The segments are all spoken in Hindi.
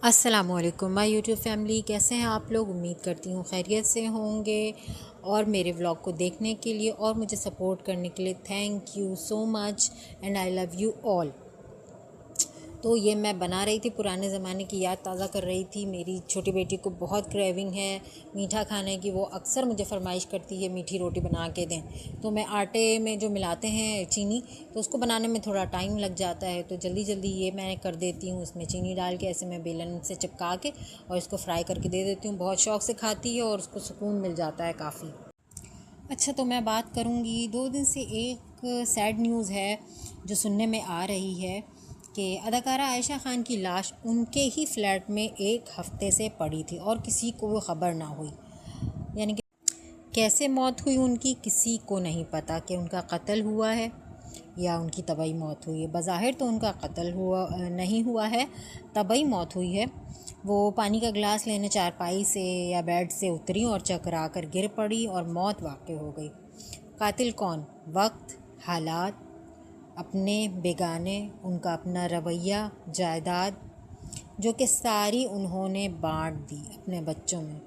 अस्सलामुअलैकुम माय यूट्यूब फैमिली, कैसे हैं आप लोग। उम्मीद करती हूँ खैरियत से होंगे। और मेरे व्लॉग को देखने के लिए और मुझे सपोर्ट करने के लिए thank you so much and I love you all. तो ये मैं बना रही थी, पुराने ज़माने की याद ताज़ा कर रही थी। मेरी छोटी बेटी को बहुत क्रेविंग है मीठा खाने की। वो अक्सर मुझे फरमाइश करती है मीठी रोटी बना के दें। तो मैं आटे में जो मिलाते हैं चीनी, तो उसको बनाने में थोड़ा टाइम लग जाता है, तो जल्दी जल्दी ये मैं कर देती हूँ। उसमें चीनी डाल के ऐसे मैं बेलन से चिपका के और इसको फ्राई करके दे देती हूँ। बहुत शौक़ से खाती है और उसको सुकून मिल जाता है काफ़ी। अच्छा, तो मैं बात करूँगी, 2 दिन से एक सैड न्यूज़ है जो सुनने में आ रही है कि अदाकारा आयशा ख़ान की लाश उनके ही फ्लैट में 1 हफ़्ते से पड़ी थी और किसी को वो ख़बर ना हुई। यानी कि कैसे मौत हुई उनकी, किसी को नहीं पता कि उनका कत्ल हुआ है या उनकी तबई मौत हुई है। बज़ाहिर तो उनका कत्ल हुआ नहीं हुआ है, तबई मौत हुई है। वो पानी का गिलास लेने चारपाई से या बेड से उतरी और चकरा कर गिर पड़ी और मौत वाक़ई हो गई। कातिल कौन? वक्त, हालात, अपने बेगाने, उनका अपना रवैया, जायदाद, जो कि सारी उन्होंने बांट दी अपने बच्चों में।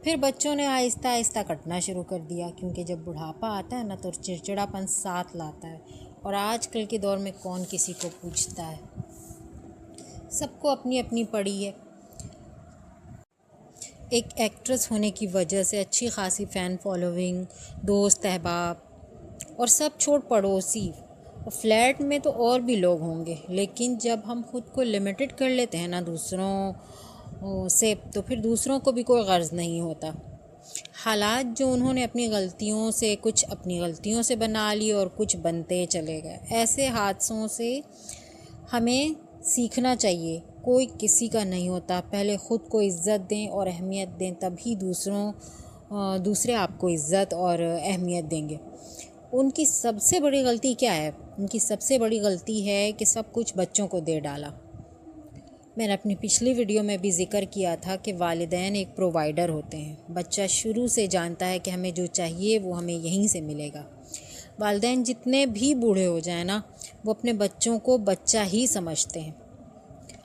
फिर बच्चों ने आहिस्ता आहिस्ता कटना शुरू कर दिया, क्योंकि जब बुढ़ापा आता है ना तो चिड़चिड़ापन साथ लाता है। और आजकल के दौर में कौन किसी को पूछता है, सबको अपनी अपनी पड़ी है। एक एक्ट्रेस होने की वजह से अच्छी खासी फ़ैन फॉलोइंग, दोस्त अहबाब और सब छोड़ पड़ोसी और फ्लैट में तो और भी लोग होंगे। लेकिन जब हम ख़ुद को लिमिटेड कर लेते हैं ना दूसरों से, तो फिर दूसरों को भी कोई गर्ज़ नहीं होता। हालात जो उन्होंने अपनी गलतियों से, कुछ अपनी गलतियों से बना ली और कुछ बनते चले गए। ऐसे हादसों से हमें सीखना चाहिए, कोई किसी का नहीं होता। पहले ख़ुद को इज़्ज़त दें और अहमियत दें, तभी दूसरे आपको इज़्ज़त और अहमियत देंगे। उनकी सबसे बड़ी गलती क्या है? उनकी सबसे बड़ी गलती है कि सब कुछ बच्चों को दे डाला। मैंने अपनी पिछली वीडियो में भी ज़िक्र किया था कि वालिदैन एक प्रोवाइडर होते हैं। बच्चा शुरू से जानता है कि हमें जो चाहिए वो हमें यहीं से मिलेगा। वालिदैन जितने भी बूढ़े हो जाए ना, वो अपने बच्चों को बच्चा ही समझते हैं।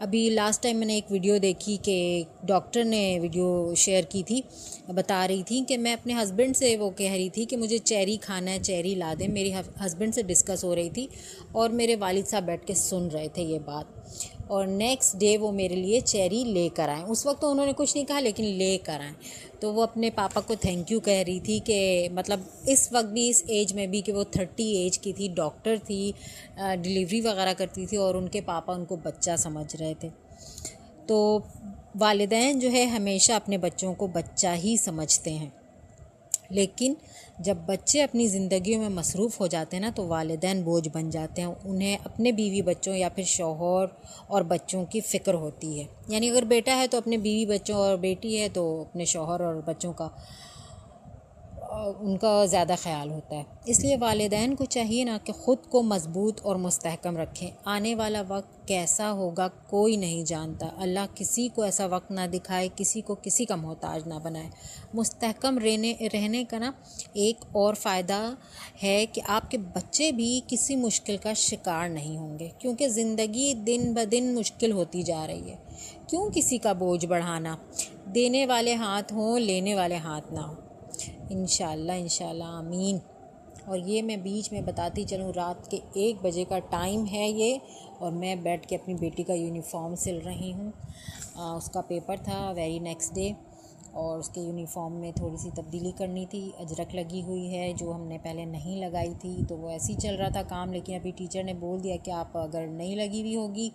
अभी लास्ट टाइम मैंने एक वीडियो देखी कि डॉक्टर ने वीडियो शेयर की थी, बता रही थी कि मैं अपने हस्बैंड से, वो कह रही थी कि मुझे चेरी खाना है, चेरी ला दें। मेरे हस्बैंड से डिस्कस हो रही थी और मेरे वालिद साहब बैठ के सुन रहे थे ये बात। और नेक्स्ट डे वो मेरे लिए चेरी लेकर आए। उस वक्त तो उन्होंने कुछ नहीं कहा, लेकिन लेकर आए। तो वो अपने पापा को थैंक यू कह रही थी कि मतलब इस वक्त भी, इस एज में भी, कि वो 30 एज की थी, डॉक्टर थी, डिलीवरी वगैरह करती थी और उनके पापा उनको बच्चा समझ रहे थे। तो वालिदैन जो है हमेशा अपने बच्चों को बच्चा ही समझते हैं। लेकिन जब बच्चे अपनी ज़िंदगी में मसरूफ़ हो जाते हैं ना, तो वालिदैन बोझ बन जाते हैं। उन्हें अपने बीवी बच्चों या फिर शौहर और बच्चों की फ़िक्र होती है। यानी अगर बेटा है तो अपने बीवी बच्चों, और बेटी है तो अपने शौहर और बच्चों का उनका ज़्यादा ख्याल होता है। इसलिए वालिदैन को चाहिए ना कि ख़ुद को मज़बूत और मुस्तहकम रखें। आने वाला वक्त कैसा होगा कोई नहीं जानता। अल्लाह किसी को ऐसा वक्त ना दिखाए, किसी को किसी का मोहताज ना बनाए। मुस्तहकम रहने का ना एक और फ़ायदा है कि आपके बच्चे भी किसी मुश्किल का शिकार नहीं होंगे, क्योंकि ज़िंदगी दिन ब दिन मुश्किल होती जा रही है। क्यों किसी का बोझ बढ़ाना? देने वाले हाथ हों, लेने वाले हाथ ना हो। इंशाल्लाह इंशाल्लाह आमीन। और ये मैं बीच में बताती चलूँ, रात के 1 बजे का टाइम है ये, और मैं बैठ के अपनी बेटी का यूनिफॉर्म सिल रही हूँ। उसका पेपर था वेरी नेक्स्ट डे, और उसके यूनिफॉर्म में थोड़ी सी तब्दीली करनी थी। अजरक लगी हुई है जो हमने पहले नहीं लगाई थी, तो वो ऐसे ही चल रहा था काम। लेकिन अभी टीचर ने बोल दिया कि आप अगर नहीं लगी हुई होगी,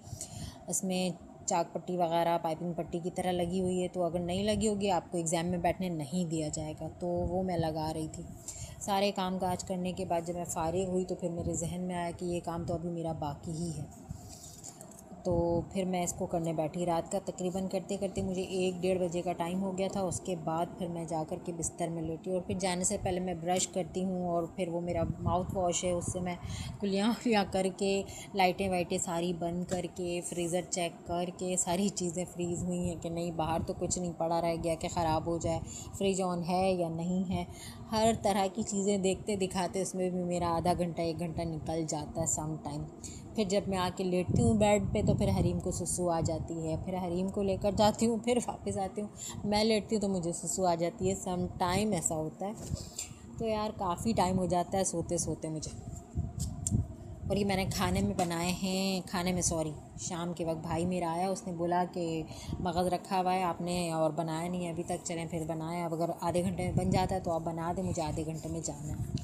इसमें चाक पट्टी वगैरह पाइपिंग पट्टी की तरह लगी हुई है, तो अगर नहीं लगी होगी आपको एग्ज़ाम में बैठने नहीं दिया जाएगा। तो वो मैं लगा रही थी। सारे काम काज करने के बाद जब मैं फ़ारिग हुई तो फिर मेरे जहन में आया कि ये काम तो अभी मेरा बाकी ही है। तो फिर मैं इसको करने बैठी। रात का तकरीबन करते करते मुझे 1-1:30 बजे का टाइम हो गया था। उसके बाद फिर मैं जा कर के बिस्तर में लेटी, और फिर जाने से पहले मैं ब्रश करती हूँ, और फिर वो मेरा माउथ वॉश है, उससे मैं कुलियाँ वुलियाँ करके, लाइटें वाइटें सारी बंद करके, फ्रीज़र चेक करके, सारी चीज़ें फ्रीज़ हुई हैं कि नहीं, बाहर तो कुछ नहीं पड़ा रह गया कि ख़राब हो जाए, फ्रिज ऑन है या नहीं है, हर तरह की चीज़ें देखते दिखाते उसमें भी मेरा आधा घंटा 1 घंटा निकल जाता है सम टाइम। फिर जब मैं आके लेटती हूँ बेड पे तो फिर हरीम को सुसु आ जाती है, फिर हरीम को लेकर जाती हूँ, फिर वापस आती हूँ, मैं लेटती हूँ तो मुझे सुसु आ जाती है। सम टाइम ऐसा होता है। तो यार काफ़ी टाइम हो जाता है सोते सोते मुझे। और ये मैंने खाने में सॉरी, शाम के वक्त भाई मेरा आया, उसने बोला कि मगज़ रखा हुआ है आपने और बनाया नहीं है अभी तक, चलें फिर बनाएं, अब अगर आधे घंटे में बन जाता है तो आप बना दें, मुझे आधे घंटे में जाना है।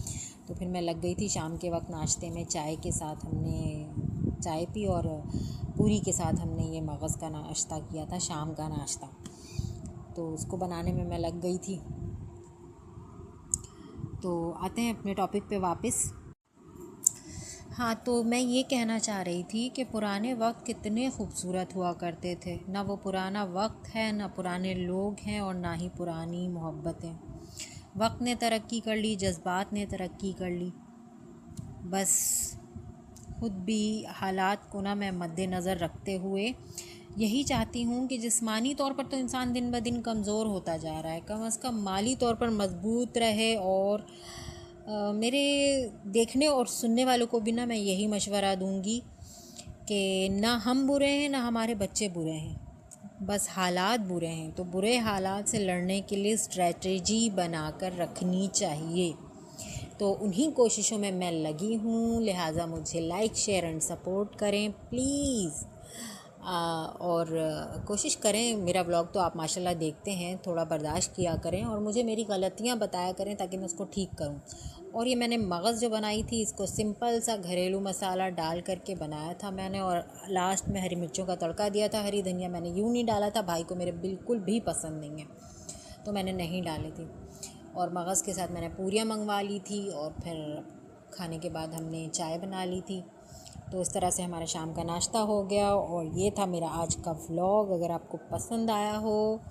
तो फिर मैं लग गई थी शाम के वक्त नाश्ते में। चाय के साथ हमने चाय पी और पूरी के साथ हमने ये मगज़ का नाश्ता किया था, शाम का नाश्ता। तो उसको बनाने में मैं लग गई थी। तो आते हैं अपने टॉपिक पे वापस। हाँ, तो मैं ये कहना चाह रही थी कि पुराने वक्त कितने खूबसूरत हुआ करते थे। ना वो पुराना वक्त है, ना पुराने लोग हैं, और ना ही पुरानी मोहब्बतें। वक्त ने तरक्की कर ली, जज्बात ने तरक्की कर ली। बस खुद भी हालात को ना मैं मद्देनज़र रखते हुए यही चाहती हूँ कि जिस्मानी तौर पर तो इंसान दिन ब दिन कमज़ोर होता जा रहा है, कम अज़ कम माली तौर पर मजबूत रहे। और मेरे देखने और सुनने वालों को भी ना मैं यही मशवरा दूंगी कि ना हम बुरे हैं ना हमारे बच्चे बुरे हैं, बस हालात बुरे हैं। तो बुरे हालात से लड़ने के लिए स्ट्रेटजी बनाकर रखनी चाहिए। तो उन्हीं कोशिशों में मैं लगी हूँ, लिहाजा मुझे लाइक शेयर एंड सपोर्ट करें प्लीज़। और कोशिश करें, मेरा व्लॉग तो आप माशाल्लाह देखते हैं, थोड़ा बर्दाश्त किया करें और मुझे मेरी गलतियाँ बताया करें ताकि मैं उसको ठीक करूं। और ये मैंने मगज़ जो बनाई थी, इसको सिंपल सा घरेलू मसाला डाल करके बनाया था मैंने, और लास्ट में हरी मिर्चों का तड़का दिया था। हरी धनिया मैंने यूँ नहीं डाला था, भाई को मेरे बिल्कुल भी पसंद नहीं है तो मैंने नहीं डाली थी। और मगज़ के साथ मैंने पूरियाँ मंगवा ली थी और फिर खाने के बाद हमने चाय बना ली थी। तो इस तरह से हमारा शाम का नाश्ता हो गया। और ये था मेरा आज का व्लॉग। अगर आपको पसंद आया हो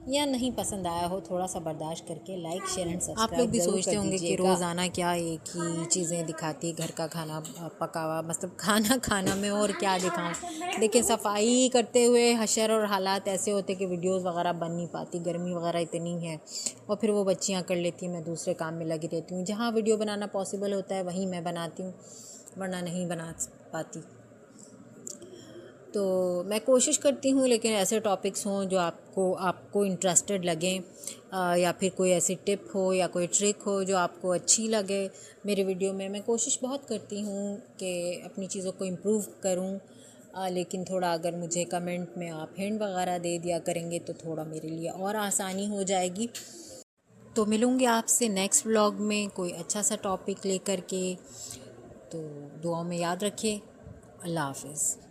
या नहीं पसंद आया हो, थोड़ा सा बर्दाश्त करके लाइक शेयर एंड सब्सक्राइब। आप लोग भी सोचते होंगे कि रोज़ाना क्या एक ही चीज़ें दिखाती है, घर का खाना पका हुआ, मतलब खाना में और क्या दिखाऊं। देखिए, सफाई करते हुए हशर और हालात ऐसे होते कि वीडियोस वगैरह बन नहीं पाती, गर्मी वगैरह इतनी है, और फिर वो बच्चियां कर लेती हैं, मैं दूसरे काम में लगी रहती हूँ। जहाँ वीडियो बनाना पॉसिबल होता है वहीं मैं बनाती हूँ, वरना नहीं बना पाती। तो मैं कोशिश करती हूँ, लेकिन ऐसे टॉपिक्स हों जो आपको इंटरेस्टेड लगें, या फिर कोई ऐसी टिप हो या कोई ट्रिक हो जो आपको अच्छी लगे मेरे वीडियो में। मैं कोशिश बहुत करती हूँ कि अपनी चीज़ों को इम्प्रूव करूँ, लेकिन थोड़ा अगर मुझे कमेंट में आप हिंट वगैरह दे दिया करेंगे तो थोड़ा मेरे लिए और आसानी हो जाएगी। तो मिलूँगी आपसे नेक्स्ट व्लॉग में कोई अच्छा सा टॉपिक लेकर के। तो दुआओं में याद रखिए। अल्लाह हाफ़िज़।